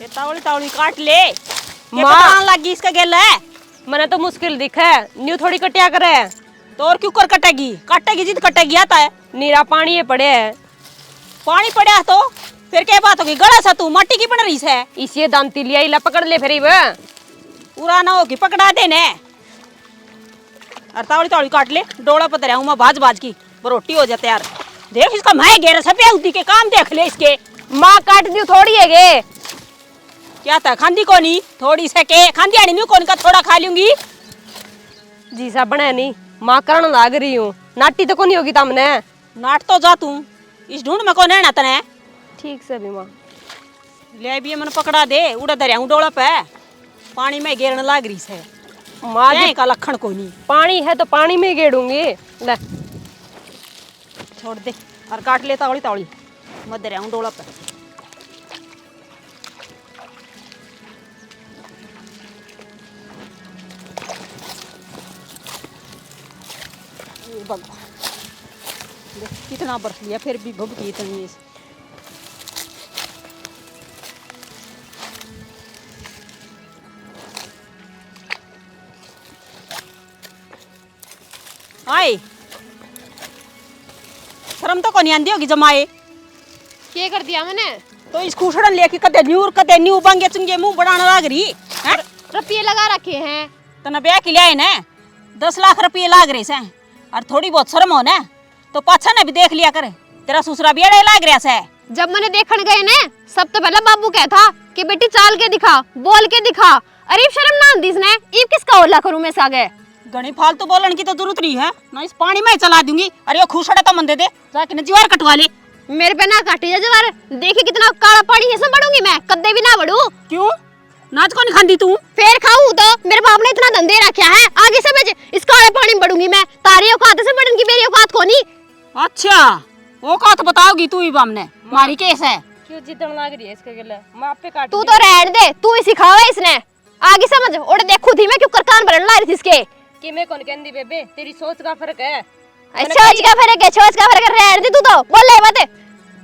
ये तावड़ी तावड़ी काट ले। मां लगी इसका गेल है। मने तो मुश्किल दिखे न्यू थोड़ी कटिया करे तो और क्यों कर कटेगी? काटेगी जिद कटेगी आता है। नीरा पानी ये पड़े है। पानी पड़ा तो फिर क्या बात होगी? गड़ा सा तू माटी की बन रही है। इसे दांती लिया इला पकड़ ले फिर पूरा ना होगी पकड़ा दे ने। और तावड़ी तावड़ी काट ले। डोला पतरे हूँ मैं भाज भाज की रोटी हो जाते यार। देख इसका मैं गेर सब उती के काम देख ले इसके। माँ काट दी थोड़ी है गे क्या था खांदी कोनी थोड़ी से के खांदी आनी नहीं कौन का थोड़ा खा लूंगी। जी सा बने नहीं माँ करण लाग रही हूँ नाटी तो कोनी होगी तमने। नाट तो जा तू इस ढूंढ में कौन है ना तने। ठीक से भी माँ ले भी मन पकड़ा दे उड़ा दरिया डोला पे पानी में गेरने लाग रही से। माँ का लखन कोनी पानी है तो पानी में गेड़ूंगी ले छोड़ दे और काट ले तावड़ी तावड़ी मत दरिया डोला पे। देख कितना बर्फ लिया फिर भी भुभकी इतनी। आए शर्म तो कोनी आंदी होगी जमाए। क्या कर दिया मैंने? तो इस कुछड़न लेके कदे न्यू बांगे चुंगे मुंह बढ़ाने लाग रही हैं। रुपये लगा रखे हैं तना ब्याह के लिए ना 10 लाख रुपये लाग रहे से और थोड़ी बहुत शर्म हो ना तो पाछा ने भी देख लिया कर। तेरा ससुरा भी अड़े लाग रहा से। जब मैंने देखने गए ने सब तो पहले बाबू कह था कि बेटी चाल के दिखा बोल के दिखा। अरे शर्म ना आंदी इसने इब किसका ओला करूं मैं सागे। घणी फालतू बोलने की तो जरूरत नहीं है ना। इस पानी में चला दूंगी। अरे वो खुशड़ा का मन दे जाके न जीवार कटवा ले। मेरे पे ना काटी जवार देखी कितना काला पानी है सब बढ़ूंगी मैं कद्दे भी ना बढ़ू। क्यों नाच को नहीं खांदी तू? फिर खाऊं तो मेरे बाप ने इतना धंधे रखा है आगे समझ इस काले पानी में बढ़ूंगी मैं। तारी औकात से बढ़ूंगी मेरी औकात कोनी। अच्छा औकात बताओगी तू ही बामने मारी केस है। क्यों जितन लाग रही है इसके गले माँ पे काट तू तो रहन दे तू ही सिखावा इसने आगे समझ और देखू थी मैं क्यों कर कान भरन ला रही थी इसके। कि मैं कौन कहंदी बेबे तेरी सोच का फर्क है। सोच का फर्क है सोच का फर्क है रहन दे तू तो बोल ले बात।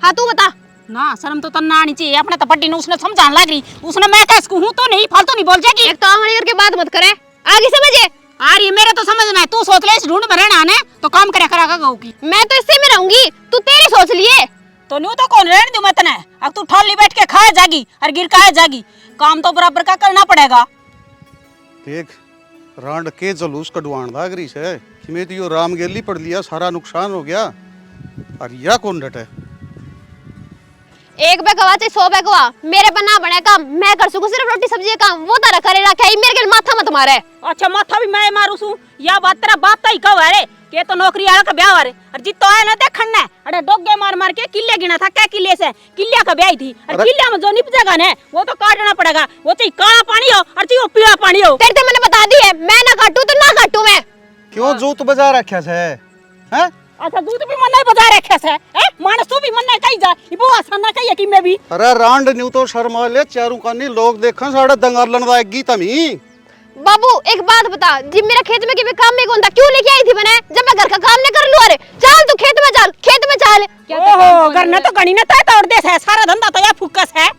हाँ तू बता ना शर्म तो तन्ना आनी चाहिए अपने तो पट्टी ने उसने समझाने लग रही उसने मैं कह हूँ तो नहीं फालतू नहीं बोल जाएगी। एक तो आंगली करके बात मत करे आगे समझे। आ रही मेरे तो समझ में तू सोच ले इस ढूंढ में रहना आने तो काम करे करा गऊ की। मैं तो इससे में रहूंगी तू तेरी सोच लिए तो न्यू तो कौन रहने दूं मैं तने। अब तू ठोली बैठ के खाए जागी और गिर खाए जागी काम तो बराबर का करना पड़ेगा। देख रांड के जलूस कटवाण लाग रही है कि मैं तो यो राम गेली पड़ लिया सारा नुकसान हो गया और या कौन डटे। एक बेगवा चाहे 100 बेगवा मेरे पर ना बने काम मैं कर सकूं सिर्फ रोटी सब्जी का काम वो तारा करे रखा है मेरे के माथा मत मारे। अच्छा माथा भी मैं मारू सू या बात तेरा बाप तो ही कहो अरे के तो नौकरी वाला का ब्याह वारे और जित तो है ना देखन ने अरे डोगे मार मार के किले गिना था क्या किले से किलिया का ब्याह थी और किलिया में जो निपजेगा ना वो तो काटना पड़ेगा। वो चाहे काला पानी हो और चाहे पीला पानी हो। तेरे तो मैंने बता दी है मैं ना काटू तो ना काटू मैं। क्यों जूत बजा रखा है हैं? अच्छा दूध भी मन नहीं बजा रखे से हैं मानस तू भी मन नहीं कही जा इबो आसान ना कही कि मैं भी। अरे रांड न्यू तो शर्मा ले चारू कानी लोग देखन साड़ा दंगार लन लाएगी तमी। बाबू एक बात बता जिब मेरा खेत में के काम में कोंदा क्यों लेके आई थी मैंने जब मैं घर का काम नहीं कर लूं। अरे चल तू खेत में चल ओहो घर न तो गणी न तय तोड़ दे है सारा धंधा तो या फुकस है।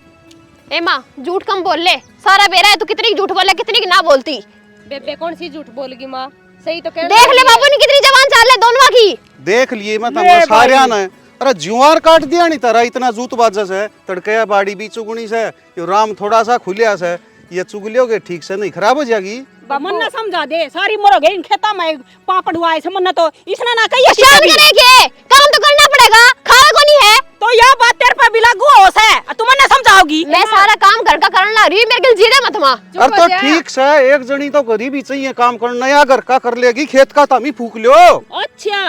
ए मां झूठ कम बोल ले सारा बेरा है तू कितनी झूठ बोले कितनी की ना बोलती। बेबे कौन सी झूठ बोलगी माँ सही तो कह देख ले बाबू ने कितनी जवान चाल है दोनों की देख लिए मैं तमने सारिया ने। अरे जुआर काट दिया नहीं तारा इतना जूत बाजस है तड़कया बाड़ी भी चुगनी से यो राम थोड़ा सा खुलिया से ये चुगलियोगे ठीक से नहीं खराब हो जाएगी। मन न समझा दे सारी मरोगे इन खेता में पापड़ हुआ से मन तो इसने ना कही शाद करे के काम तो करना पड़ेगा खावे को नहीं है तो यह बात तेरे पे भी लागू हो से तुम न समझाओगी। मैं सारा काम घर का करने लग रही मेरे के जीरे मत मां। अरे तो ठीक से एक जनी तो गरीबी चाहिए काम करना या घर का कर लेगी खेत का तमी फूक लो। अच्छा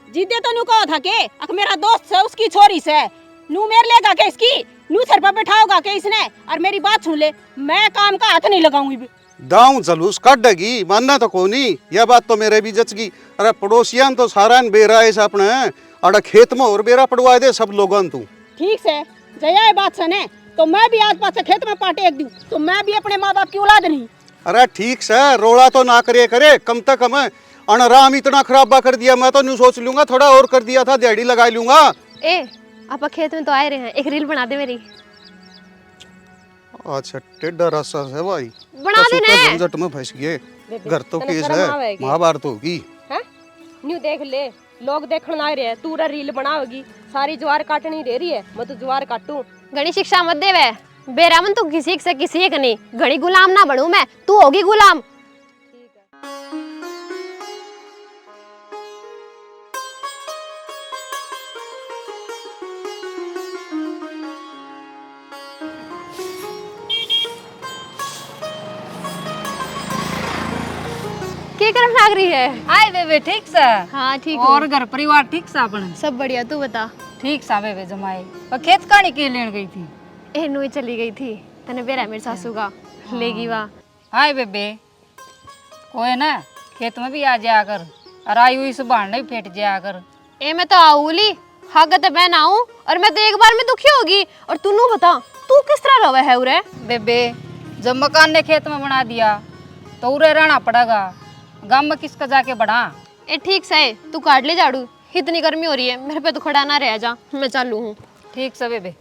जिदे तो नु कहो था के अक मेरा दोस्त है उसकी छोरी से नू मेर लेगा के इसकी नू सर पर बैठाओगा के इसने और मेरी बात सुन ले मैं काम का हाथ नहीं लगाऊंगी। दाऊ जलूस काटेगी मानना तो कोनी यह बात तो मेरे भी जचगी। अरे पड़ोसियान तो सारा बेरा है अपने अरे खेत में और बेरा पड़वा दे सब लोगन तू। ठीक से जया बात सने तो मैं भी आज पास खेत में पाटे एक दूं तो मैं भी अपने माँ बाप की औलाद नहीं। अरे ठीक से रोड़ा तो ना करे कम तक कम अनराम इतना खराबा कर दिया मैं तो न्यू सोच लूंगा थोड़ा और कर दिया था दिहाड़ी लगा लूंगा। ए आप खेत में तो आए रहे हैं एक रील बना दे मेरी। अच्छा टेढ़ा रास्ता है भाई। बना तो देना सूखा है। झंझट में फंस गए। घर तो तने केस शर्म है, आवेगी। महाभारत होगी। हैं न्यू देख ले, लोग देखने आ रहे हैं, तू रा रील बनाओगी, सारी ज्वार काटनी दे रही है, मैं तो ज्वार काटूं। घनी शिक्षा मत देवे बेरामन, तू किसी से किसी एक नहीं, घड़ी गुलाम ना बनूं मैं, तू होगी गुलाम। क्या करने लग रही है? आए बेबे ठीक सा। हाँ ठीक और हूँ। घर परिवार ठीक सा अपन? सब बढ़िया, तू बता। ठीक सा बेबे जमाए। और खेत कहानी के लेन गई थी? एनू ही चली गई थी, तने बेरा मेरी सासू का लेगी वहाँ। आए बेबे कोई ना खेत में भी आ जाया कर, और आई हुई सुबह नहीं फेट जाया कर। ए मैं तो आऊली हगत मैं आऊं, और मैं तो एक बार में दुखी होगी। और तू बता, तू किस तरह रवे है उरे? बेबे जब मकान ने खेत में बना दिया तो उरे रहना पड़ेगा, गांव में किसका जाके बढ़ा। ए ठीक से तू काट ले झाड़ू, इतनी गर्मी हो रही है, मेरे पे तो खड़ा ना रह जा, मैं चालू हूँ। ठीक से बेबे।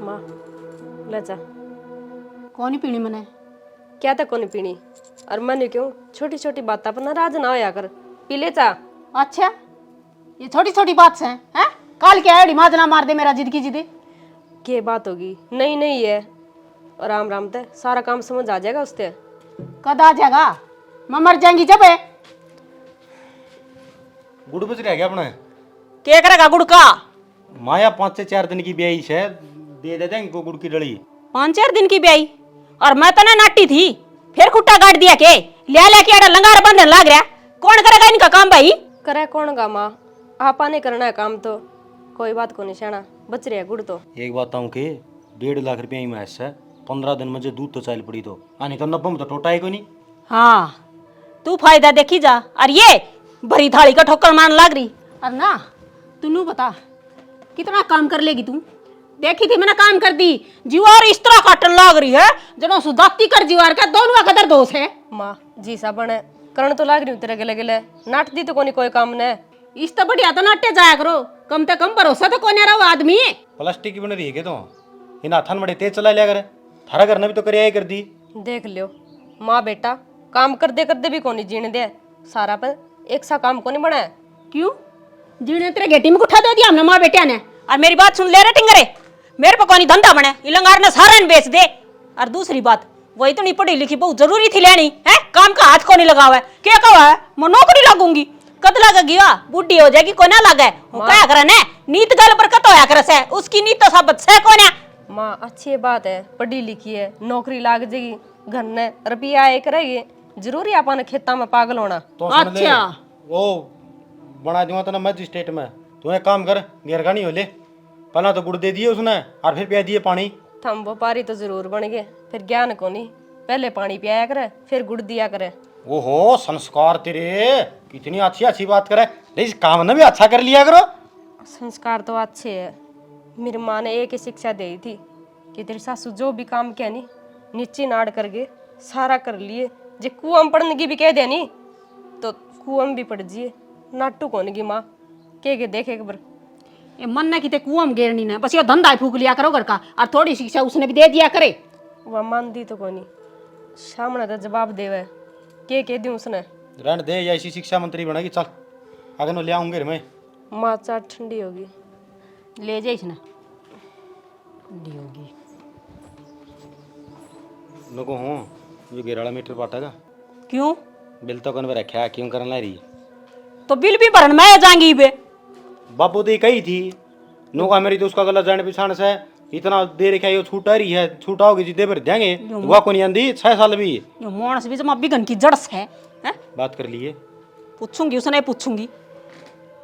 माँ ले जा। कौन पीनी मने? क्या तक कोनी पीनी, और मैंने क्यों छोटी छोटी बात पर नाराज ना होया कर, पी ले चा। अच्छा ये छोटी छोटी बात से हैं? काल के आड़ी माजना मार दे मेरा जिद की जिद। के बात होगी, नहीं नहीं है, और राम राम ते सारा काम समझ आ जाएगा उसते। कद आ जाएगा? मैं मर जाएंगी जब है। गुड़ बच रह गया अपने। क्या करेगा गुड़ का? माया 5 से 4 दिन की ब्याई है, दे देंगे को गुड़ की डली। 5-4 दिन की ब्याई, और मैं तो ना नाटी थी, फिर खुट्टा काट दिया के ले के आड़ा लंगार बंधन लाग रहा। कौन करेगा इनका काम भाई? करे कौन गा माँ, आपा ने करना है काम तो कोई बात को निशाना, बच रहा है गुड़ तो। एक बात ताऊं के 1.5 लाख रुपया ही मैस है, 15 दिन में जो दूध तो चाल पड़ी तो आनी तो 90 में तो टोटा है कोई नहीं। हाँ तू फायदा देखी जा, और ये भरी थाली का ठोकर मान लाग रही। और ना तू बता कितना काम कर लेगी तू? देखी थी मैंने काम कर दी, जीवार इस तरह काटन लाग रही है जनो सुदाती कर जीवार का दोनों कदर दोष है। माँ जी सा बने करण तो लाग रही हूँ तेरे गले गले, नाट दी तो कोनी कोई काम ने। इस तो बढ़िया तो नाट्य जाया करो, कम से कम भरोसा तो कोने रहो आदमी। प्लास्टिक की बन रही है क्या तो इन हाथन बड़े तेज चला लिया करे, थारा करना भी तो कर कर दी। देख लियो माँ बेटा काम कर दे भी कोनी जीने दे, सारा पर एक सा काम कोनी बना है। क्यों? जीने तेरे गेटी में उठा दे दिया हमने माँ बेटिया ने। और मेरी बात सुन ले रे टिंगरे, मेरे पे कोनी धंधा बने, इलंगार ने सारा ने बेच दे। और दूसरी बात, वही तो नहीं पढ़ी लिखी बहुत जरूरी थी लेनी है, काम का हाथ को नहीं लगा हुआ है। क्या कहा है मैं नौकरी लगूंगी, कद लगेगी? बुढ़ी हो जाएगी कोना लगे क्या करे ने, नीत गल पर कत होया करे से, उसकी नीत तो सब से कोने। माँ अच्छी बात है, पढ़ी लिखी है, नौकरी लाग जाएगी, घर ने रुपया आए करेगी, जरूरी अपन खेता में पागल होना। तो सुन ले, अच्छा वो बना दूंगा तो ना मजिस्ट्रेट में, तू एक काम कर घेर का नहीं हो ले, पहला तो गुड़ दे दिए उसने और फिर पिया दिए पानी। थम व्यापारी तो जरूर बन गए, फिर ज्ञान को नहीं, पहले पानी पियाया करे फिर गुड़ दिया करे। ओहो संस्कार तेरे, कितनी अच्छी अच्छी बात करे, इस काम ने भी अच्छा कर लिया करो। संस्कार तो अच्छे है, मेरी माँ ने एक ही शिक्षा दी थी कि तेरी सासू जो भी काम किया नी नीचे नाड़ करके सारा कर लिए, जे कुआं पढ़ने की भी कह दे नी तो कुआं भी पड़ जिए, नाटू कौन की माँ के देखे एक बार। ये मन ने किते कुआं में गेरनी ना, बस ये धंधा ही फूक लिया करो घर का, और थोड़ी शिक्षा उसने भी दे दिया करे। वह मानती तो कोनी, सामने तो जवाब देवे के दी उसने। रहने दे, ऐसी शिक्षा मंत्री बनेगी, चल आगे नो ले आऊंगे मैं। माँ चाट ठंडी होगी, ले जाइए इसने ठंडी होगी। नको हूँ ये घेराला मीटर पाटेगा क्यों? बिल तो कौन रखा क्यों करने ला रही? तो बिल भी भरन मैं जाएंगी बे। बापू तो कही थी नौका मेरी तो उसका गलत जाने पिछाण से इतना देर क्या ये छूटा रही है, छूटा होगी जितने भर देंगे वह को नहीं आंदी 6 साल भी। ये मानस भी जमा बिगन की जड़ से है। बात कर लिए पूछूंगी उसने, पूछूंगी।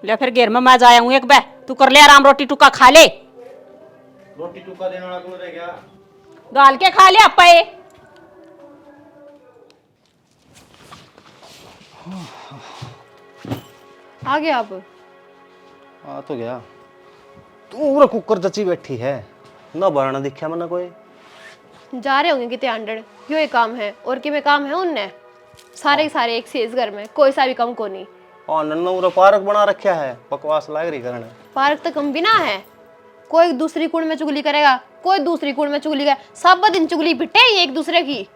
ले फिर घेर में मैं जाया हूँ एक बे, तू कर ले आराम, रोटी टुका खा ले। रोटी टुका देने वाला कौन रह गया? गाल के खा ले अपे। आ गया आप? आ तो गया, तू पूरा कुकर जची बैठी है ना, बरना दिखा मैंने कोई। जा रहे होंगे कितने अंडर, यो ही काम है और कि में काम है उनने, सारे के सारे एक से इस घर में कोई सा भी कम को नहीं। और नन्ना उरा पार्क बना रखा है, बकवास लाग रही करने। पार्क तो कम भी ना है, कोई दूसरी कुड़ में चुगली करेगा, कोई दूसरी कुड़ में चुगली करेगा, सब दिन चुगली पिटे ही एक दूसरे की।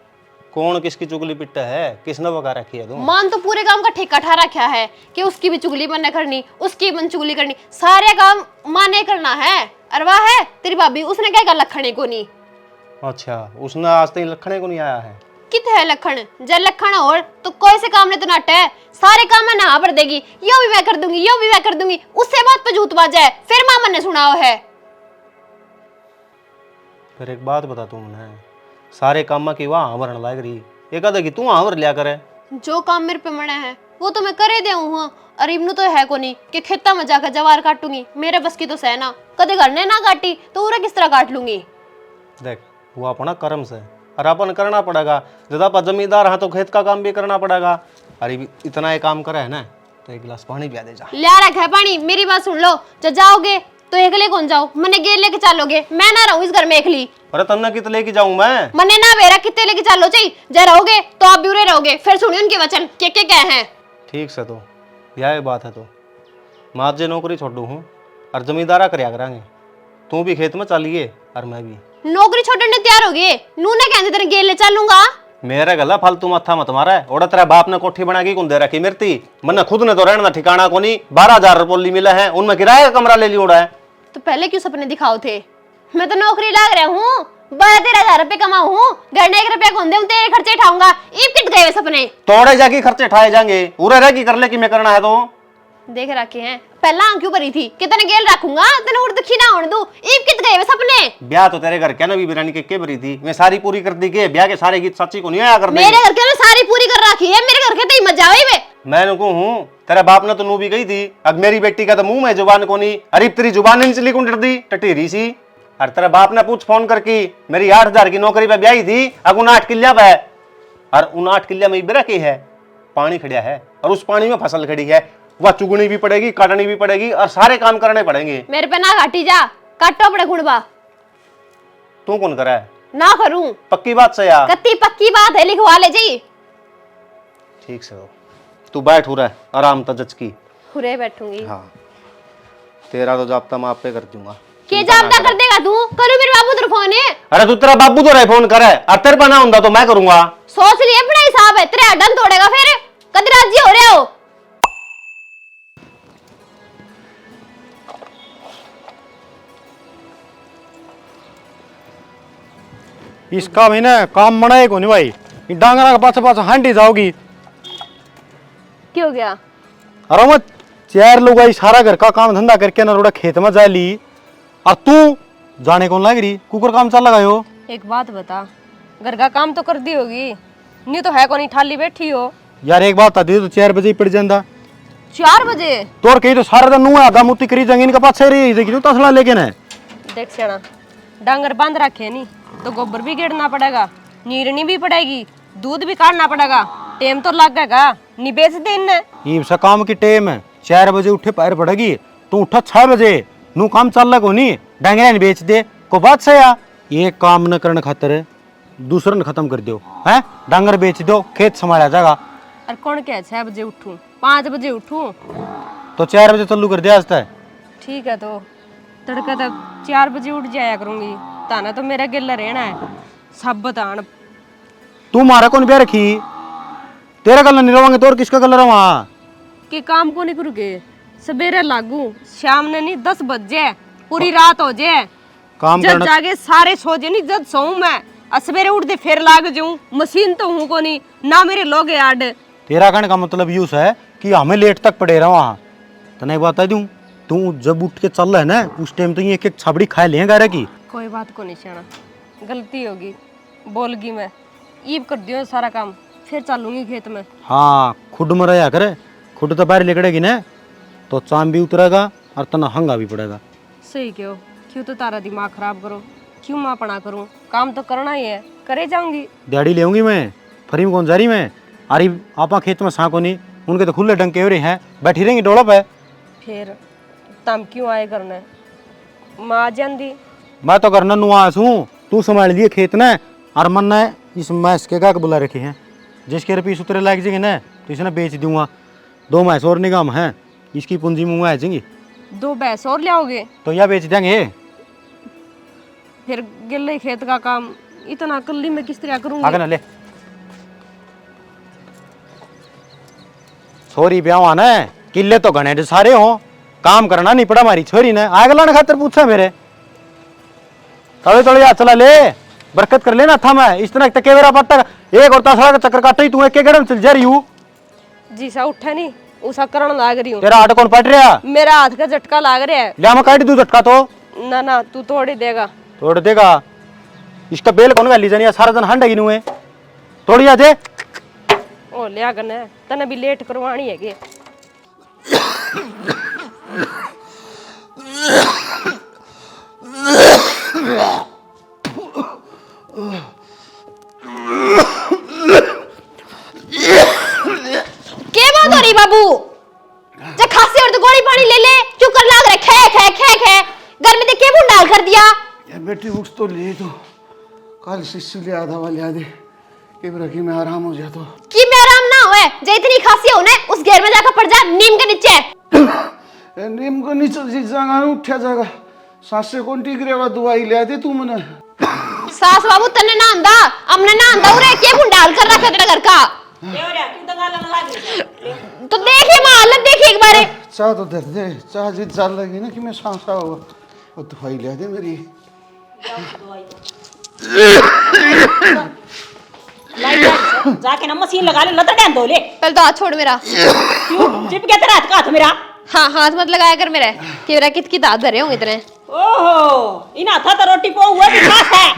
कौन किसकी चुगली पिट्टा है, किसने बका रखी है तू? मान तो पूरे काम का ठेका ठा रखा है कि उसकी भी चुगली मन करनी, उसकी मन चुगली करनी, सारे काम माँ ने करना है। और वाह है तेरी भाभी, उसने क्या कर लखने को नहीं। अच्छा, उसने आज तक लखने को नहीं आया है? कित है लखन, जब लखन और तो कोई से काम ने तो नाटा है, सारे काम में नहा भर देगी, यो भी मैं कर दूंगी, यो भी मैं कर दूंगी, उससे बात पे झूठ बाज है, फिर मामा ने सुनाओ है। फिर एक बात बता तू मुझे, सारे काम की वहाँ भरन लाग रही, एक आधा की तू वहाँ भर लिया करे। जो काम मेरे पे मना है वो तो मैं करे दे हूँ। और इब्नू तो है को नहीं कि खेता में जाकर जवार काटूंगी, मेरे बस की तो सहना, कदे घर ने ना काटी तो उरा किस तरह काट लूंगी। देख वो अपना कर्म से, और अपन करना पड़ेगा। जब आप जमींदार हाँ तो खेत का काम भी करना पड़ेगा। अरे इतना ये काम करे है ना, तो एक गिलास पानी पिया दे जा। लिया रखा है पानी, मेरी बात सुन लो, जब जाओगे तो एकले कौन जाओ, मने गेल लेके चलोगे, मैं ना रहूं इस घर में एकली। अरे तन्ना कित लेके जाऊं मैं? मने ना बेरा कितने लेके चलो चाहिए, जब रहोगे तो आप भी उरे रहोगे, फिर सुनिए उनके वचन के क्या हैं। ठीक से तो यह बात है, तो मैं आज जे नौकरी छोड़ दूँ हूँ और जमींदारा करया करांगे, तू भी खेत में चलिए और मैं भी। नौकरी छोड़ने तैयार हो गए, नू ने कहते तेरे गेल ले चलूंगा। मेरे गला फालतू मत्था मत मारा है। ओड़ा तेरा बाप ने कोठी बना के कौन दे रखी मिर्ती, मन्ने खुद ने तो रहना ठिकाना को नहीं। 12,000 रुपये मिले हैं, उनमें किराए का कमरा ले लिया उड़ा है। तो पहले क्यों सपने दिखाओ थे? मैं तो नौकरी लाग रहा हूँ, 12-13,000 रुपए कमाऊ हूँ, घर ने 1 रुपया कौन दे, तेरे खर्चे उठाऊंगा। ईब किट गए सपने, तोड़े जाके खर्चे उठाए जाएंगे, उरे रह की कर ले कि मैं करना है तो देख रखे हैं। पहला क्यों भरी थी कि तने गेल रखूंगा, तने उड़ दुखी ना होने दूं। ईब कित गए वे सपने? ब्याह तो तेरे घर क्या ना भी बिरानी के भरी थी, मैं सारी पूरी कर दी के ब्याह के सारे गीत सच्ची को नहीं आया कर दे। मेरे घर के सारी पूरी कर रखी है, मेरे घर के तो ही मजा आई वे। मैं नुकू हूँ, तेरा बाप ने तो नू भी गई थी, अब मेरी बेटी का तो मुंह में जुबान को नहीं। अरे तेरी जुबान नहीं चली कौन डर दी टटेरी सी। और तेरा बाप ने पूछ फोन करके मेरी 8,000 की नौकरी पे ब्याही थी, अब उन 8 किलिया पे, और उन 8 किलिया में इबरा की है पानी खड़िया है, और उस पानी में फसल खड़ी है, वह चुगनी भी पड़ेगी, काटनी भी पड़ेगी, और सारे काम करने पड़ेंगे। मेरे पे ना काटी जा, काटो अपने गुड़बा। तू कौन करा है? ना करूं, पक्की बात से यार। कत्ती पक्की बात है, लिखवा ले जी। ठीक से हो, तू बैठ हो रहा है आराम तजच की। खुरे बैठूंगी। हाँ, तेरा तो जाब्ता मैं आप पे कर दूंगा। के जाबता कर देगा तू? करू मेरे बाबू तेरे फोन है। अरे तू तेरा बाबू तो रहे फोन करे, और तेरे पर ना होता तो मैं करूंगा। सोच लिए अपना हिसाब है, तेरे अड्डन तोड़ेगा फिर, कद राजी हो रहे हो? इसका भी ना काम मनाए को नहीं भाई, डांगरा के पास पास हांडी जाओगी। क्यों गया? अरे मत 4 लोग आई सारा घर का काम धंधा करके ना थोड़ा खेत में जा ली, और तू जाने कौन लग रही, कुकर काम चल लगा हो। एक बात बता, घर का काम तो कर दी होगी, नहीं तो है को नहीं ठाली बैठी हो। यार एक बात आती तो 4 बजे ही पड़ जाता। 4 बजे? तोर कहीं तो सारा दिन नुआ आधा मुत्ती करी जंगीन के पास रही देखी तो तसला लेके ना। देख सेना, डांगर बांध रखे नहीं तो गोबर भी गिरना पड़ेगा, नीरनी भी पड़ेगी, दूध भी काटना पड़ेगा, टेम तो लगेगा, नहीं बेच दे इन्हें। ये सा काम की टेम है, 4 बजे उठे पैर पड़ेगी, तू उठा 6 बजे, नू काम चल रहा को नहीं, डांगरा नहीं बेच दे को बात से या। ये काम न करने खातर दूसरा ने खत्म कर दो है, डांगर बेच दो, खेत संभाला जाएगा। और कौन क्या 6 बजे उठूं, 5 बजे उठूं? तो 4 बजे चालू कर दिया आज तक। ठीक है, तो तड़का तक 4 बजे उठ जाया करूंगी, ताना तो मेरा गिल्ला रहना है। सब बतान तू मारा कौन ब्याह रखी, तेरा गल नहीं रवांगे तो और किसका गल रवा कि काम को नहीं करूँगे, सवेरे लागू, शाम ने नहीं 10 बज जाए, पूरी रात हो जाए, काम जब करना। जागे सारे सो जाए, नहीं जब सोऊं मैं, और सवेरे उठते फिर लाग जाऊं, मशीन तो हूँ को नहीं ना, मेरे लोग याड। तेरा कहने का मतलब यूं है कि हमें लेट तक पड़े रहा वहाँ। तने एक बात बता दूं, तू जब उठ के चल रहा है ना, उस टाइम तो ये एक छाबड़ी खा लेगा रे की। कोई बात को नहीं शाना, गलती होगी, बोल गई मैं, ईब कर दियो सारा काम, फिर चलूंगी खेत में। हाँ, खुद में रहा करे, खुद तो बाहर निकलेगी ना तो चाम भी उतरेगा और तना हंगा भी पड़ेगा। सही क्यों तो तारा दिमाग खराब करो, क्यों मैं अपना करूं, काम तो करना ही है, करे जाऊंगी। दिहाड़ी लेऊंगी मैं, फरी में कौन जा रही मैं। अरे आपा खेत में सांको नहीं, उनके तो खुले डंके हो रहे हैं, बैठी रहेंगी डोला पे। फिर तम क्यों आए करने, माँ जानदी। मैं तो करना नुआस हूँ, तू संभाल लिए खेत ने, और मन ने इस मैस के बुला रखे हैं, जिसके रुपये उतरे लाग जाएंगे ना तो इसने बेच दूंगा। 2 भैंस और निगाह में है, इसकी पूंजी मुँह आ जाएंगी 2 भैंस और लाओगे? तो यह बेच देंगे। फिर गिल्ले खेत का काम इतना कल्ली में किस तरह करूंगी? आगे ना ले छोरी ब्याह आना है, किले तो घने जो सारे हो, काम करना नहीं पड़ा हमारी छोरी ने। आग लाने खातर पूछा मेरे, थोड़ी थोड़ी हाथ चला ले, बरकत कर लेना था। मैं इस तरह तक मेरा पत्ता एक और तासरा का चक्कर काटो ही तू एक गड़म चल जा रही हूँ। जी सा उठा नहीं उसा करण लाग रही हूँ। तेरा हाथ कौन पट रहा? मेरा हाथ का झटका लाग रहा है। लिया मैं काट दूं झटका तो। ना ना तू तोड़ ही देगा। तोड़ देगा? इसका बेल कौन गाली जानी सारा दिन हंडेगी नुए तोड़ी आ दे। ओ लिया गने तने भी लेट करवानी है के। के बात हो रही बाबू? जब खांसी और तो गोली पानी ले ले, क्यों कर लाग रहे खे खे खे खे? घर में तो के बुंडाल कर दिया? यार बेटी उठ तो ले, तो कल शिशु ले आधा वाले आधे के रखी में आराम हो जाए तो। कि मैं आराम ना होए, जे इतनी खांसी हो ना उस घेर में जाकर पड़ जा नीम के नीचे। नीम को नीचे जागा उठा जागा सांसे कौन ठीक रेवा दवाई ले आती तू मने। सास बाबू तने ना आंदा, हमने ना आंदा उरे के बुंडाल कर रखा तेरे घर का। तो देखिए मां हालत देखिए एक बार। चाह तो दे दे, चाह जिद चल लगी ना कि मैं सांसा होगा वो दवाई ले दे मेरी। जाके ना मशीन लगा ले, लता डैन दो ले। पहले तो हाथ छोड़ मेरा। क्यों चिप गया तेरा हाथ का? हाथ मेरा हाँ हाथ मत लगाया कर मेरे, कि मेरा कित की दांत भरे होंगे इतने। ओहो इन हाथा तो रोटी पो हुआ भी खास है।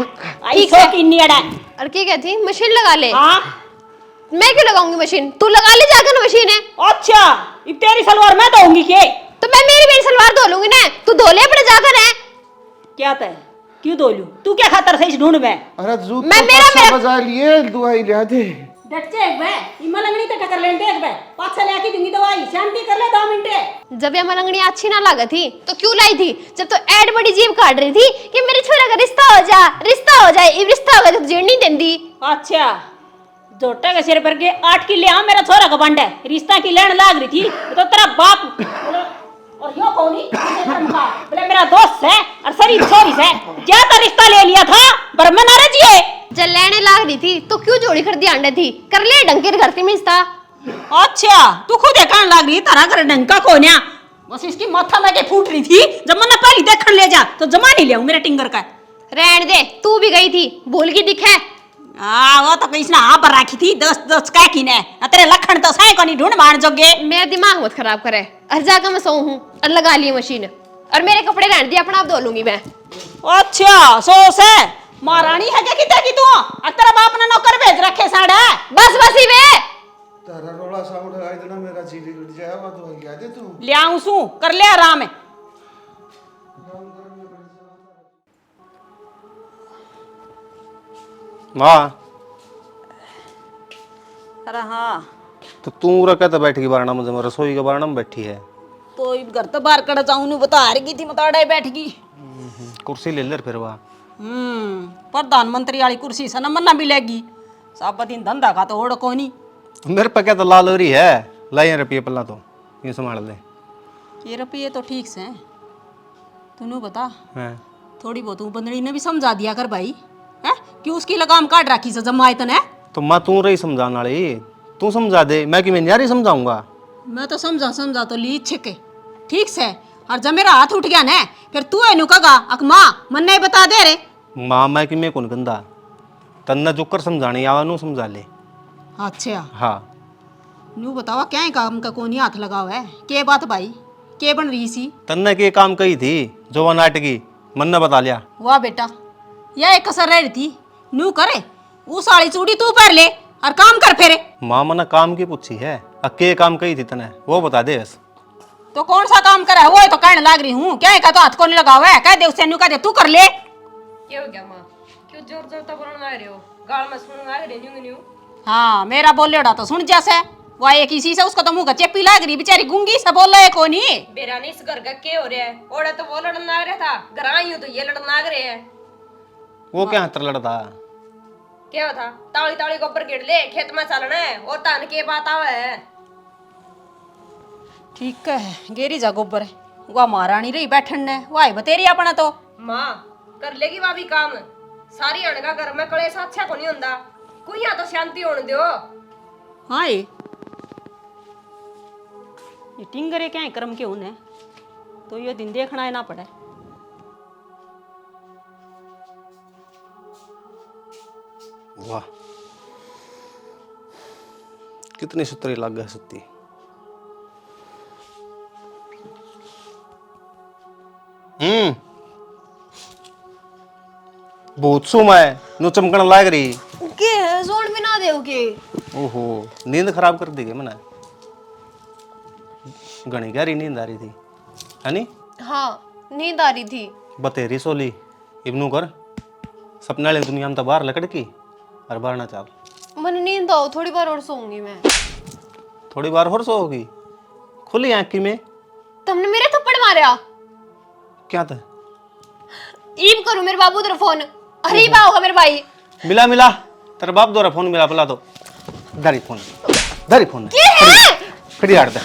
आई ठीक सो है। की नियड़ा। और क्या कहती मशीन लगा ले? हां मैं क्यों लगाऊंगी मशीन? तू लगा ले जाकर मशीन है। अच्छा अब तेरी सलवार मैं धोऊंगी के? तो मैं मेरी सलवार धो लूंगी ना, तू धो ले अपने जाकर है। क्या तय क्यों धो लूं? तू क्या खातर से इस ढूंढ में? अरे जूत मैं तो मेरा- पाछा बजा लिए दवाई ले दे। डटचे एक बे इमा लंगड़ी तो टकर लेन देख बे पाछा लेके दूंगी दवाई, शांति कर ले 2 मिनट। जब ये मलंगनी अच्छी ना लागत थी तो क्यों लाई थी? जब तो ऐड बड़ी जीभ काट रही थी कि मेरे छोरा का रिश्ता हो जा, रिश्ता हो जाए। इब रिश्ता होगा तो जीण नहीं देंदी। अच्छा जोटे के सिर पर के 8 किले आ मेरा छोरा का बंड है, रिश्ता की लेन लाग रही थी तो तेरा बाप और यो कौनी बोले मेरा दोस्त है और शरीफ छोरी से क्या तो रिश्ता ले लिया था पर मैं ना रजिए। जब लेने लाग रही थी तो क्यों जोड़ी कर दी अंडे थी? कर ले डंकेर घर से मिलता। अच्छा तू खुद कहने लग रही तारा घर डंका कोन्या बस इसकी माथा में के फूट रही थी। जब मैंने पहले देखने ले जा तो जमा नहीं लिया मेरा टिंगर का। रहने दे, तू भी गई थी भूल की दिखे। वो तो किसने आप पर रखी थी 10 कह की ने तेरे लखन तो सही कोनी ढूंढ मार जोगे। मेरा दिमाग मत खराब करे। और जाकर मैं सो हूँ और लगा ली मशीन और मेरे कपड़े रहने दिए, अपना आप धो लूंगी मैं। अच्छा सो से महारानी है क्या किते की तू? तेरा बाप ने नौकर भेज रखे साड़ा। बस बस ही वे तारा रोला साउंड आए तो ना मेरा जी बिगड़ जाए वो दवाई ले दे तू। ले आऊं सू कर ले आराम है। माँ अरे हाँ तो तू रखा तो बैठ गई बारना में, रसोई के बारना में बैठी है। तो इब घर तो बाहर कड़ा जाऊं नु बता रही थी मताड़ा बैठ गई। कुर्सी ले ले फिर वहाँ। प्रधानमंत्री वाली कुर्सी से न मन्ना मिलेगी। सब दिन धंधा का तो ओड़ कोनी। मेरे पे क्या तो लाल हो रही है, लाई रुपये पल्ला तो ये संभाल ले। ये रुपये तो ठीक से तूने बता हैं थोड़ी बहुत बंदड़ी ने भी समझा दिया कर भाई है कि उसकी लगाम काट रखी से जमा इतने। तो माँ तू रही समझाने वाली, तू समझा दे, मैं कि मैं नहीं समझाऊंगा। मैं तो समझा तो ली छिके ठीक से। और जब मेरा हाथ उठ गया ना फिर तू है नुकगा अक माँ मन नहीं बता दे रे। माँ मैं कि मैं कौन गंदा तन्ना जुकर समझाने आवा नू समझा ले। अच्छा हाँ नू बतावा क्या काम का कोनी हाथ लगावा है के बात भाई के बन रही सी? तन्ने के काम कही थी जो वह नाटकी मन ने बता लिया। वाह बेटा यह एक कसर रह रही थी नू करे वो साड़ी चूड़ी तू पहन ले और काम कर फेरे। माँ मना काम की पूछी है, अके काम कही थी तने वो बता दे बस। तो कौन सा काम करे वो तो कहने लग रही हूँ क्या का तो हाथ को नहीं लगा हुआ है कह दे उससे नू कह दे तू कर ले। क्या हो गया माँ? क्यों जोर जोर तक बोलना आ रहे हो? गाल में सुन आ रहे न्यू न्यू। हाँ मेरा बोले तो सुन जैसे वह एक इसी से उसको तो मुंह का चेपी लग रही बेचारी गूंगी से बोल रहे को नहीं। बेरा नहीं इस घर का क्या हो रहा है? ओड़ा तो वो लड़न आ रहा था, घर आई हूँ तो ये लड़न आ रहे हैं। वो क्या हतर लड़ता क्या था? ताली ताली को ऊपर गिर ले खेत में चलना है और तान के बात आवे है। ठीक है गेरी जा गोबर वह महारानी रही बैठन ने वाई बतेरी अपना तो माँ कर लेगी वा भी काम सारी अणगा घर में कलेश अच्छा को नहीं होंदा कोई यहाँ तो शांति होने दो। हाँ ये टिंगरे क्या है कर्म के उन्हें तो ये दिन देखना है ना पड़े। वाह कितनी सुतरी लग गई सत्ती। बहुत सुम है नु चमकन लाग रही के है जोन भी ना देओगे। ओहो नींद खराब कर दी गई मैंने घनी गहरी नींद आ रही थी है नी। हाँ नींद आ रही थी। बतेरी सोली इब्नू कर सपने वाली दुनिया में तो बाहर लकड़ की और बाहर ना चाल मन नींद आओ थोड़ी बार और सोऊंगी मैं। थोड़ी बार और सोओगी खुली आंख की में तुमने मेरे थप्पड़ मारा क्या था। ईब करूं मेरे बाबू तेरा फोन अरे ईब आओगा मेरे भाई। मिला मिला तेरा बाप दोरा फोन मिला पला तो दारी फोन खड़ी हार दे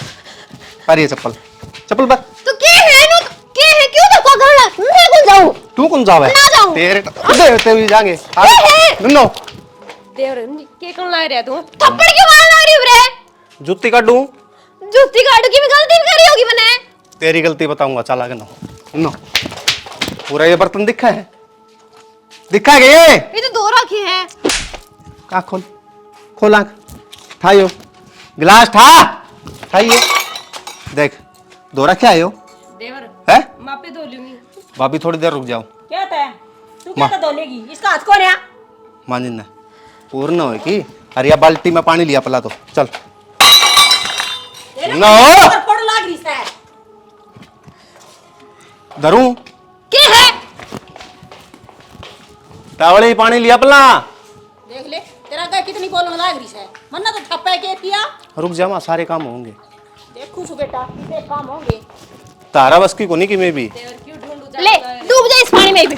पारी चप्पल चप्पल पर तो के है नो के है क्यों धक्का करना मैं कौन जाऊं तू कौन जावे ना जाऊं तेरे देवते भी जाएंगे नो देवर के कौन ला रहा तू थप्पड़ क्यों मारना रही रे जूती काटूं जूती काटू की भी गलती भी करी होगी मैंने। तेरी गलती बताऊंगा चला के नो पूरा ये बर्तन दिखा है ये तो दो रखे हैं। का खोल आंख ठाइयो गिलास ठाइए देख दो रखे आयो देवर है मापे धो लूंगी। भाभी थोड़ी देर रुक जाओ क्या था तू क्या धोलेगी इसका हाथ कौन है। मानिन ना पूर्ण हो कि अरे या बाल्टी में पानी लिया पला तो चल नो पड़ लाग रही है धरूं के है टावले ही पानी लिया पला देख ले तेरा क्या कितनी बोलने लाग रही है मन्ना तो थप्पे के पिया रुक जा सारे काम होंगे देखू सु बेटा कितने काम होंगे तारा बस की कोनी की मैं भी ले डूब जा इस पानी में भी।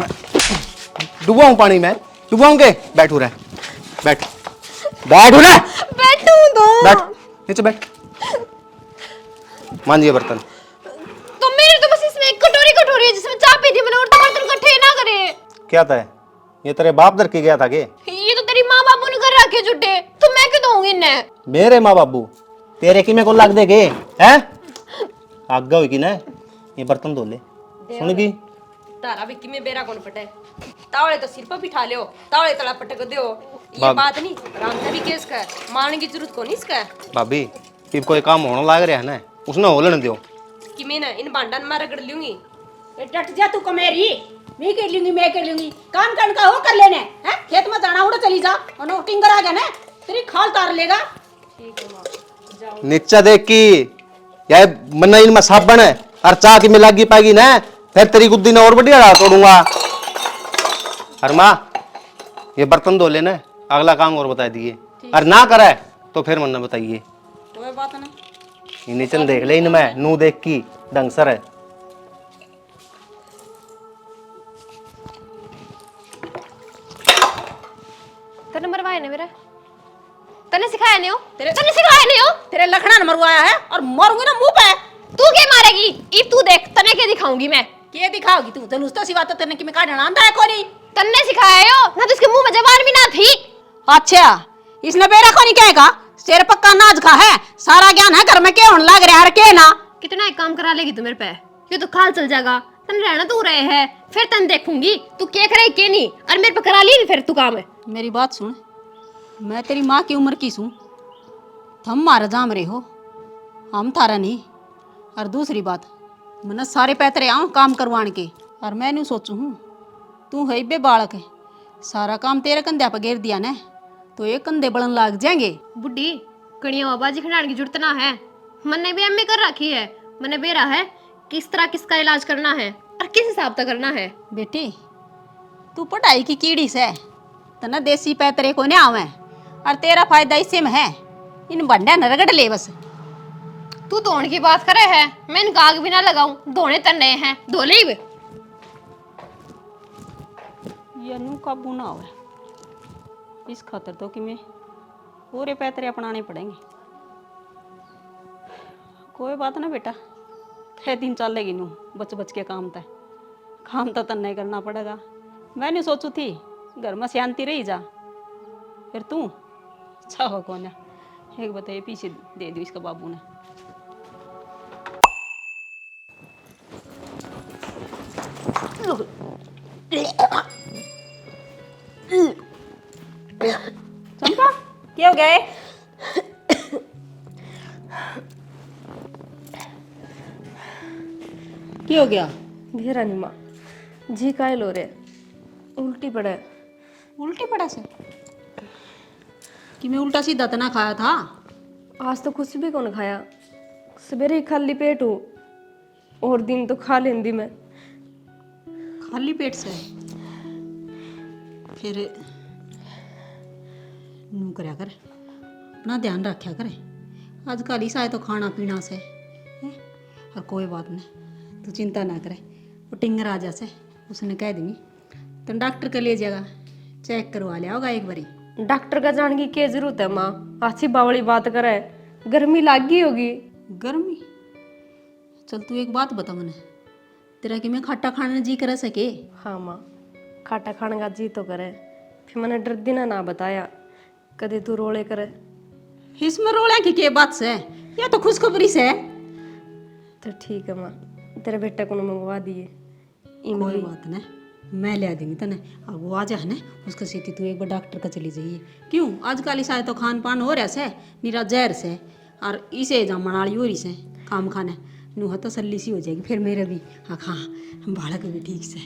डुबाऊं पानी में डुबाऊंगे बैठू रहे बैठू रहे बैठूं तो बैठ नीचे बैठ मांजिए बर्तन तो मेरे तो बस इसमें एक कटोरी है जिसमें चाय पी थी मैंने और तो बर्तन इकट्ठे ना करे। क्या था ये तेरे बाप दर के गया था के ये तो तेरी माँ बाबू ने कर रखे झूठे तो मैं क्यों दूंगी इन्हें। मेरे माँ बाबू तेरे की मेरे को लग देगे हैं आगे होगी ना ये बर्तन धो ले सुनगी तारा भी किमे बेरा कौन पटे तावड़े तो सिर पर बिठा लियो तावड़े तला पटक दियो ये बाब- बात नहीं राम का भी केस का मारने की जरूरत को नहीं इसका भाभी फिर कोई काम होने लग रहा है ना उसने होलन दो कि मैं ना इन भांडा में रगड़ लूंगी। ये डट जा तू कमेरी मैं कर लूंगी काम करने का हो कर लेने हैं खेत में जाना उड़ा चली जा और टिंगर आ गया ना तेरी खाल तार लेगा। नीचा देख की या मन्ना इनमें साबन है और चाह की मिलागी पाएगी ना फिर तेरी गुद्दी ने और बढ़िया तोड़ूंगा। और माँ ये बर्तन धो लेना अगला काम और बता दिए और ना करे तो फिर मन्ना बताइए कोई बात नहीं ये नीचे देख ले इनमें नू देख की डंगसर है। तने मरवाए ने मेरे तने सिखाया नहीं हो तने सिखाया नहीं हो तेरे लखना ने मरवाया है और मरूंगी ना मुंह पे। तू क्या मारेगी ईब तू देख तने क्या दिखाऊंगी मैं के दिखाओगी तू धनुष तो सिवा तो तेने कि मैं काटना आंदा है कोनी तन्ने सिखाया हो ना तो इसके मुंह में जबान भी ना थी। अच्छा इसने बेरा कोनी कहेगा शेर पक्का नाज खा है सारा ज्ञान है घर में के होने लग रहा है के ना कितना एक काम करा लेगी तू मेरे पे ये तो खाल चल जाएगा तन रहना तू रहे है फिर तन देखूंगी तू क्या करे के नहीं और मेरे पे करा ली नहीं फिर तू काम है। मेरी बात सुन मैं तेरी माँ की उम्र की सूं थम मारा जाम रहे हो हम थारा नहीं। और दूसरी बात मैंने सारे पैतरे आऊँ काम करवाने के और मैं नहीं सोचू हूँ तू है बे बालक है सारा काम तेरे कंधे पर घेर दिया ना तो ये कंधे बढ़न लाग जाएंगे। बुड्ढी कड़िया बाबाजी खिलाने की जरूरत ना है मैंने भी एमए कर रखी है मैंने बेरा है किस तरह किसका इलाज करना है और किस हिसाब से करना है। बेटी तू पढ़ाई की कीड़ी से तना देसी पैतरे को नहीं आवे और तेरा फायदा इसी में है इन बंडा न रगड़ ले बस। तू धोने की बात करे है मैं इनका आग भी ना लगाऊं धोने तन्ने हैं धोले ही ये नू काबू ना होवे इस खातर तो कि मैं पूरे पैतरे अपनाने पड़ेंगे। कोई बात ना बेटा, थे दिन चलेगी नू बच बच के काम तो तन्ने करना पड़ेगा। मैं नहीं सोचू थी घर में शांति रही जा, फिर तू चाहो कौन है। एक बताइए पीछे दे दी इसका बाबू ने। चंपा क्या हो गए? क्या हो गया? घेरा नहीं माँ, जी कायल हो रहे, उल्टी पड़े। उल्टी पड़ा से कि मैं उल्टा सीधा तना खाया था। आज तो कुछ भी कौन खाया, सवेरे ही खाली पेट हूँ और दिन तो खा लेंदी मैं। खाली पेट से फिर नू करया कर, अपना ध्यान रखा करे। आजकल ही साए तो खाना पीना से हैं? और कोई बात नहीं, तू चिंता ना करे। वो टिंगर आ जासे उसने कह देंगी तो डॉक्टर के लिए जाएगा, चेक करवा लिया होगा एक बारी। डॉक्टर का जाने की क्या जरूरत है माँ, अच्छी बावली बात करे, गर्मी लागी होगी। गर्मी? चल तू एक बात बता मने, तेरा कि मैं खट्टा खाने जी कर सके? हाँ माँ, खाटा खाने का जी तो करे, फिर मैंने डर दिना ना बताया, कदे तू रोले करे। इसमें रोला की क्या बात से, या तो खुशखबरी से। तो ठीक है माँ, तेरे बेटे को मंगवा दिए कोई इमली। बात नहीं, मैं ले देंगी तने। अब वो आ जाए ना उसका सीधी तू एक बार डॉक्टर का चली जाइए। क्यों आजकल ही शायद तो खान पान हो रहा से निरा जहर से, और इसे जमन वाली हो रही से काम खाने नूह तसल्ली सी हो जाएगी। फिर मेरे भी हाँ हाँ बालक भी ठीक से।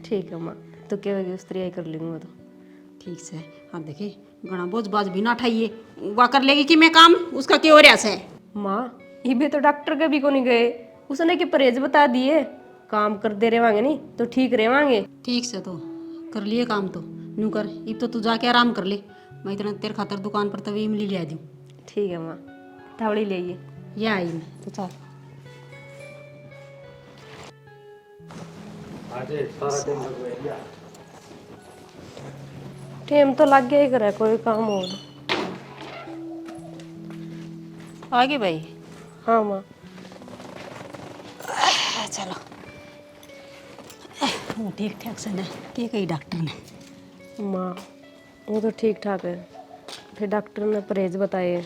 ठीक है माँ, तो कहेगी उस तरह ही कर लूँगा तो। ठीक से हाँ देखे घना बोझ बाज भी ना उठाइए, वह कर लेगी कि मैं काम उसका क्यों हो रहा से। माँ ये भी तो डॉक्टर के भी को नहीं गए, उसने कि परहेज बता दिए, काम कर दे रहेंगे नहीं तो ठीक रहेंगे। ठीक से तो कर लिए काम तो नू कर, अब तो तू जाके आराम कर ले। मैं इतना तेरे खातर दुकान पर तभी इमली ले दूँ। ठीक है माँ, थावड़ी ले आइए। या आई मैं तो चल। टाइम तो लग गया ही करे, कोई काम हो। आगे भाई। हाँ माँ। चलो वो ठीक ठाक से ना के कही डॉक्टर ने। माँ वो तो ठीक ठाक है, फिर डॉक्टर ने परहेज बताए।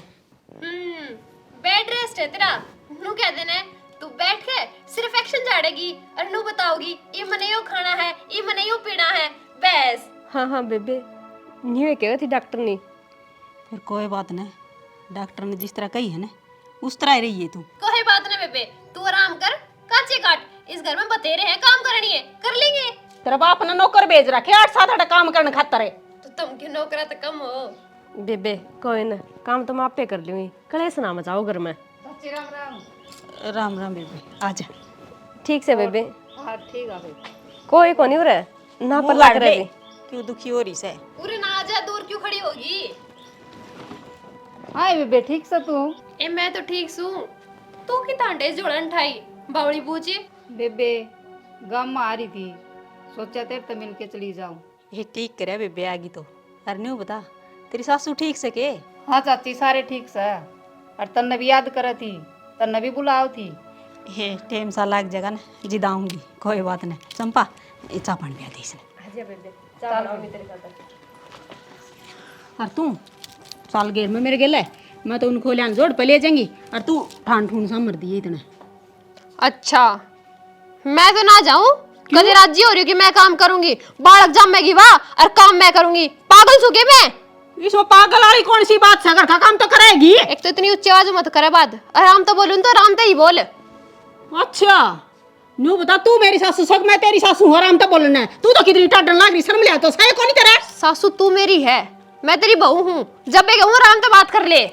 बेड रेस्ट है तेरा, नू कह देना है तू बैठ के सिर्फ एक्शन झाड़ेगी और नू बताओगी ये मने यो खाना है, ये मने यो पीना है, बस। हाँ हाँ बेबे, न्यू कहा थी डॉक्टर ने। फिर कोई बात नहीं, डॉक्टर ने जिस तरह कही है ना उस तरह ही रही है तू। कोई बात नहीं बेबे, तू आराम कर, काचे काट, इस घर में बतेरे हैं, काम करनी है, कर लेंगे। तेरा बाप ने नौकर भेज रखे 8-7 काम करने खातर है। तो तुम क्यों नौकरा तो कम हो। बेबे कोई ना, काम तो मैं आपे कर लूंगी, कलेश ना मचाओ घर में। राम राम बेबे आजा। ठीक से बेबे, हाँ ठीक है बेबे। कोई को नहीं हो रहा ना पर लग रहे। क्यों दुखी हो रही से? पूरे ना आ जा, दूर क्यों खड़ी होगी। हाँ बेबे ठीक से तू? ए मैं तो ठीक सू, तू की तांडे जोड़न ठाई बावड़ी पूछे। बेबे गाँव में आ रही थी, सोचा तेरे तो मिल के चली जाऊँ। ये ठीक करे बेबे आगी तो। अरे न्यू बता तेरी सासू ठीक से के? हाँ चाची सारे ठीक से, और तन्ने भी याद करे थी, तन्ने भी बुलाओ थी। हे टाइम सा लग जाएगा ना, जिद आऊंगी कोई बात नहीं। चंपा ये चा पानी पिया दे इसने। आजा बेबे, चाल आओ तेरे साथ। और तू साल गेर में मेरे गेले, मैं तो उनको लियान जोड़ पे ले जाएंगी और तू ठान ठून सा मर दिए इतना। अच्छा मैं तो ना जाऊं, कदे राजी हो रही हूँ कि मैं काम करूंगी, बालक जमेगी वाह और काम मैं करूंगी, पागल सू के मैं। इसमें पागल वाली कौन सी बात है? घर का काम तो करेगी। एक तो इतनी ऊंची आवाज मत करे बात, आराम तो बोलूं तो आराम तो ही बोल। अच्छा न्यू बता, तू मेरी सासू सक मैं तेरी सासू हूं, आराम तो बोलना है। तू तो कितनी टाडन लाग रही, शर्म ले तो सही कौन तेरा? सासू तू मेरी है, मैं तेरी बहू हूँ, जब मैं कहूँ आराम तो बात कर ले।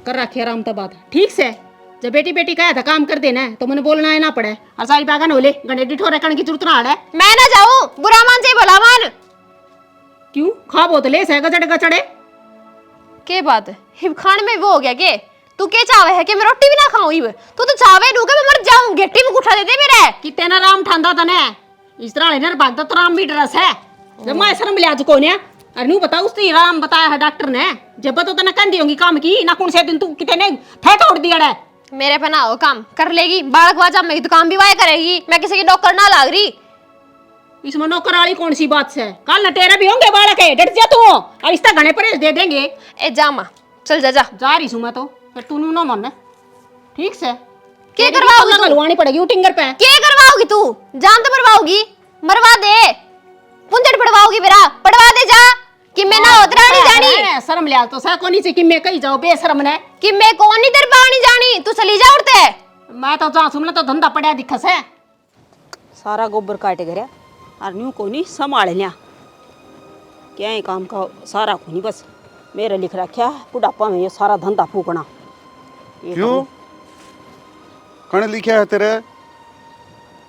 कर रखी आराम तो बात ठीक से। जब बेटी बेटी कहा था काम कर देना है तो मैंने बोलना है ना पड़े, और सारी पागन हो ले गणे डिठोरे करने की जरूरत ना है। मैं ना जाऊं, बुरा मान से भला मान। क्यों खा बोतले से गचड़े गचड़े के बात है, हिब खान में वो हो गया के तू के चावे है कि मैं रोटी भी ना खाऊं हिब, तू तो चावे नू के मैं मर जाऊं, गेटी में उठा दे दे मेरे। कितने ना राम ठंडा तने इस तरह लेने भागता तो राम भी डरस है। जब मैं शर्म ले आज को ने अरे नू बता उसने राम बताया है डॉक्टर ने, जब तो तने कंदी होंगी काम की ना कौन से दिन तू कितने थे तोड़ दिया है। मेरे पे ना हो काम कर लेगी, बालक वाजा में तो काम भी वाय करेगी, मैं किसी की नौकर ना लाग रही। इसमें नौकर वाली कौन सी बात है? कल न तेरे भी होंगे बालक है, डट जा तू और इसका घने परेश दे देंगे। ए जा माँ, चल जा जा। जा रही हूँ मैं तो, फिर तू ना मन ठीक से क्या करवाओगी तू? लगवानी पड़ेगी उटिंगर पे। क्या करवाओगी तू? जान तो मरवाओगी, मरवा दे, पुंजड़ पड़वाओगी मेरा, पड़वा दे जा कि मैं ना उतरा नहीं जानी। शर्म लिया तो सा कोनी से कि मैं कहीं जाओ बेशरम ने कि मैं कौन नहीं तेरे पानी जानी, तू चली जा उड़ते। मैं तो जा सुन तो धंधा पड़ा दिखस है। सारा गोबर काटे गया और न्यू कोनी संभाल लिया, क्या है काम का सारा कोनी, बस मेरे लिख रखा बुढ़ापा में ये सारा धंधा फूकना। क्यों कण लिखा है तेरे?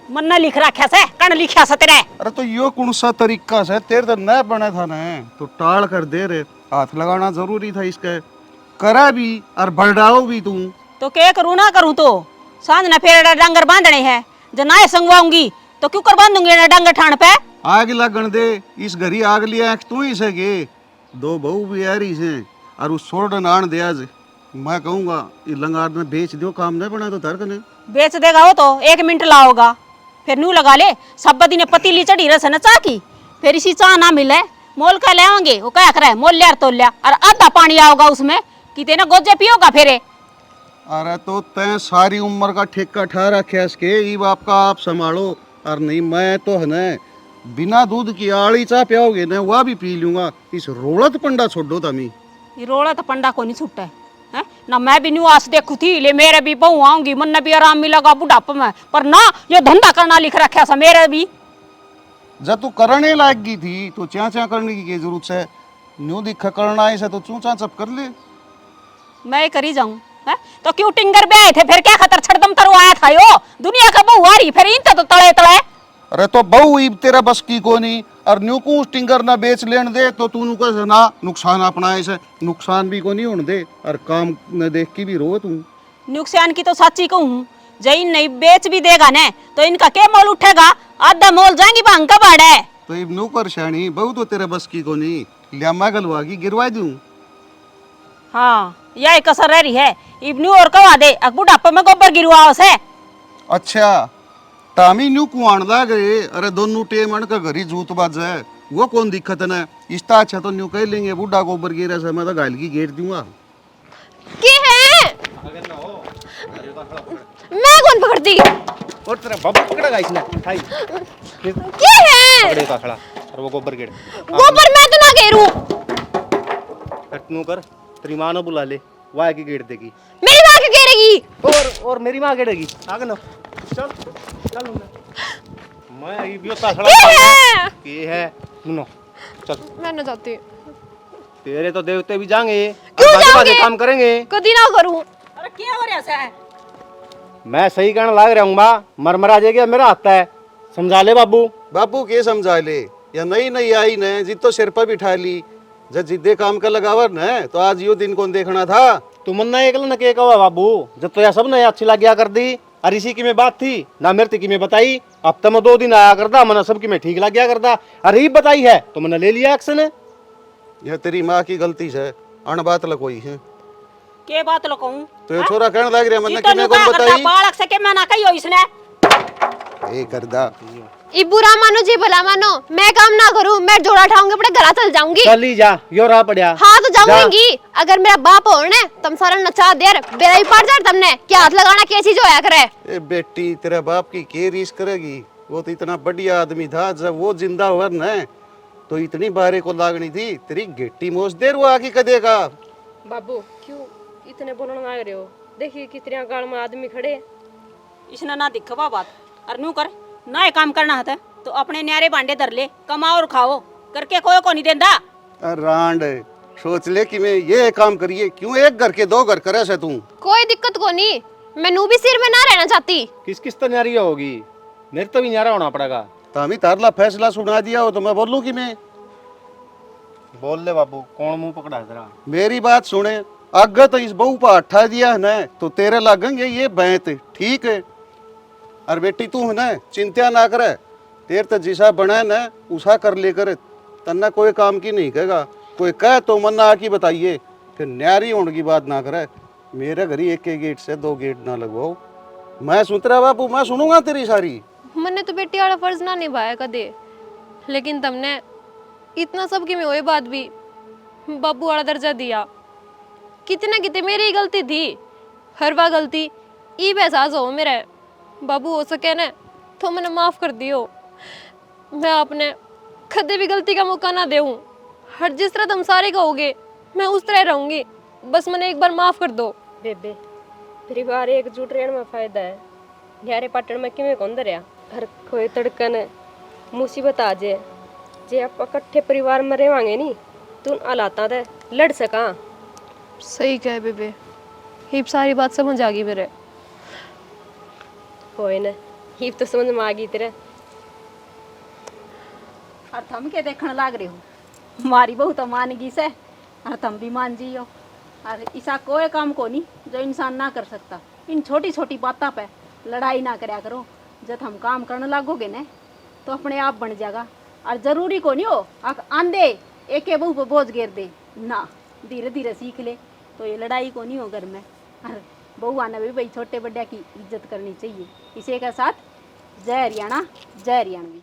मन्ना लिख रखा से कण लिखा से तेरे। अरे तो यो कौन सा तरीका से तेरे तो न बने था ना, तो टाल कर दे रे, हाथ लगाना जरूरी था इसका, करा भी और बढ़ाओ भी तू। तो क्या करूँ ना करूँ, तो सांझ ना फिर डंगर बांधने हैं, जब ना संगवाऊंगी तो क्यों कर बांधूंगी ना डंगर ठाण पे। आग लगन दे, इस घरी आग लिया तू ही सके, दो बहू भी आ रही से और उस छोड़ नान दे आज, मैं कहूँगा ये लंगार में बेच दो, काम नहीं बना तो धर ने बेच देगा वो तो 1 मिनट लाओगा, फिर नू लगा ले सब दिन पतीली चढ़ी रस न चाह की, फिर इसी चाह ना मिले मोल का ले आएंगे, वो क्या करे मोल लिया तो लिया, और आधा पानी आओगा उसमें कि तेने गोजे पियोगा फिर। अरे तो तय सारी उम्र का ठेका ठा रखे इसके, ई बाप का आप संभालो, और नहीं मैं तो है न बिना दूध की आड़ी चाह पियाओगे न वह भी पी लूंगा, इस रोड़त पंडा छोड़ो तमी। ये रोड़ा तो पंडा को नहीं छूटा है ना, मैं भी न्यू आस देखू थी ले मेरे भी बहू आऊंगी, मन भी आराम मिलेगा बुढ़ापे में, पर ना ये धंधा करना लिख रखा सा मेरे भी। जब तू करने लायक गई थी तो च्या च्या करने की जरूरत है, न्यू दिख करना है तो चूचा चप कर ले। मैं करी जाऊं है तो क्यों टिंगर बे आए थे, फिर क्या खतर छड़दम तरु आया था यो, दुनिया का बहू आ रही फिर इन तो तड़े तड़े। अरे तो बहू ई तेरा बस की कोनी, और न्यू को स्टिंगर ना बेच लेन दे तो तू नु कस ना नुकसान अपना ऐसे नुकसान भी को नहीं होने दे, और काम न देख की भी रो तू। नुकसान की तो सच्ची कहूँ, जैन नहीं बेच भी देगा ने तो इनका क्या मोल उठेगा, आधा मोल जाएंगी भांग का बाड़े। तो इब नु परेशानी बहू तो तेरा बस की कोनी, लिया मैं गलवागी गिरवा दूं। हाँ यही कसर रह रही है, इब्नू और कवा दे बुढ़ापे में गोबर गिरवाओ से। अच्छा टामी न्यू कुआन ला गए, अरे दोनों टेमन का घरी जूत बाज है, वो कौन दिक्कत न, इसता अच्छा तो न्यू कह लेंगे बुढ़ा गोबर गिरा से मैं तो गाल की घेर दूंगा। की है मैं कौन पकड़ती, और तेरा बाबू पकड़ेगा इसने भाई, की है पकड़ेगा खड़ा और वो गोबर गेड़ गोबर मैं तो ना घेरू। हटनू कर, तेरी माँ ने बुला ले, वाह की गेड़ देगी, मेरी माँ क्यों घेरेगी? और मेरी माँ गेड़ेगी, आगे ना चल चल मैं ये भी होता खड़ा की है? है नो चल, मैं ना जाती, तेरे तो देवते भी जाएंगे, क्यों बाजे जाओगे? बाजे काम करेंगे। कभी ना करूं। अरे क्या हो रहा है? मैं सही कहने लाग रहा हूँ माँ, मरमरा जाएगा मेरा हाथ है, समझा ले बाबू। बापू के समझा ले, या नई नई आई न जित तो सिर पर बिठा ली, जब जिद्दे काम का लगावर न तो आज यो दिन कौन देखना था। तू मन ना एक न के कहा बाबू, जब तो यह सब ने अच्छी लग गया कर दी, और इसी की में बात थी ना मेरे की में बताई, अब तो मैं 2 दिन आया करता, मैंने सबकी में ठीक लग गया करता, अरे ही बताई है तो मैंने ले लिया एक्शन है। यह तेरी माँ की गलती है, अन बात लकोई है, के बात लकाऊं? तो ये छोरा कहने लग रहा मैंने इतना कि मैं कौन नुका करता बताई बालक से के मैं ना कहियो इसने। ए करदा ई बुरा मानो जी भला मानो, मैं काम ना करूं, मैं जोड़ा उठाऊंगी अपने घर चल जाऊंगी। चली जा, यो रहा पड़िया। हाँ तो जाऊंगी, अगर मेरा बाप हो ने तुम सारा नचा देर बेरा ही पार जा तुमने, क्या हाथ लगाना क्या चीज होया करे। ए बेटी तेरे बाप की के रीस करेगी, वो तो इतना बढ़िया आदमी था, जब वो जिंदा हुआ न तो इतनी बारे को लागनी थी, तेरी गेटी मोच देर वो आगे कदेगा। बाबू क्यों इतने बोलने लग रहे हो, देखिए कितने गाड़ में आदमी खड़े। इसने ना दिखवा बात, और न्यू कर ना काम करना है तो अपने न्यारे भांडे धर ले, कमाओ और खाओ, करके कोई को नहीं देंदा। रांड सोच ले कि मैं ये काम करिए, क्यों एक घर के 2 घर करे से तू। कोई दिक्कत को नहीं, मैं नू भी सिर में ना रहना चाहती। किस किस तो न्यारी होगी, मेरे तो भी न्यारा होना पड़ेगा। तामी तारला फैसला सुना दिया हो तो मैं बोलूं कि मैं बोल ले बाबू, कौन मुंह पकड़ा है तेरा। मेरी बात सुने, अगर तो इस बहू पर अट्ठा दिया है न तो तेरे लगेंगे ये बैंत, ठीक है। और बेटी तू है न चिंता ना करे, तेरे तो जिसा बना है न उसा कर लेकर, तन्ना कोई काम की नहीं कहेगा, कोई कहे तो मन ना आकी बताइए, फिर न्यारी होने की बात ना करे। मेरे घर ही एक के गेट से 2 गेट ना लगवाओ। मैं सुन तेरा बापू, मैं सुनूंगा तेरी सारी। मैंने तो बेटी वाला फर्ज ना निभाया कदे, लेकिन तुमने इतना सब की में हुए बाद भी बाबू वाला दर्जा दिया। कितना कितने मेरी ही गलती थी, हर बार गलती ई एहसास हो मेरे बाबू हो सके ना तो मैंने माफ़ कर दियो। मैं आपने कदे भी गलती का मौका ना देऊँ, हर जिस तरह तुम सारे कहोगे मैं उस तरह रहूँगी, बस मैंने एक बार माफ़ कर दो। बेबे परिवार एकजुट रहने में फायदा है। न्यारे पाटण में किमें कौन दरिया हर कोई तड़कन मुसीबत आ जाए, जे आप इकट्ठे परिवार में रहेंगे नी तो उन हालातां ते लड़ सका। सही कहे बेबे, ये सारी बात समझ आ गई मेरे। होए ना ही तो समझ में आ गई तेरे। और थम के देखने लाग रहे हो, मारी बहू तो मान गई से और तुम भी मान जी हो। और ऐसा कोई काम को नहीं जो इंसान ना कर सकता। इन छोटी छोटी बातों पे लड़ाई ना करया करो। जब हम काम करने लागोगे ना तो अपने आप बन जाएगा। और जरूरी को नहीं हो आंधे एक बहू पर बोझ गिर दे ना, धीरे धीरे सीख ले तो ये लड़ाई को नहीं हो घर में। और बहू आने भी भाई छोटे बड़े की इज्जत करनी चाहिए। इसी के साथ जय हरियाणा, जय हरियाणवी।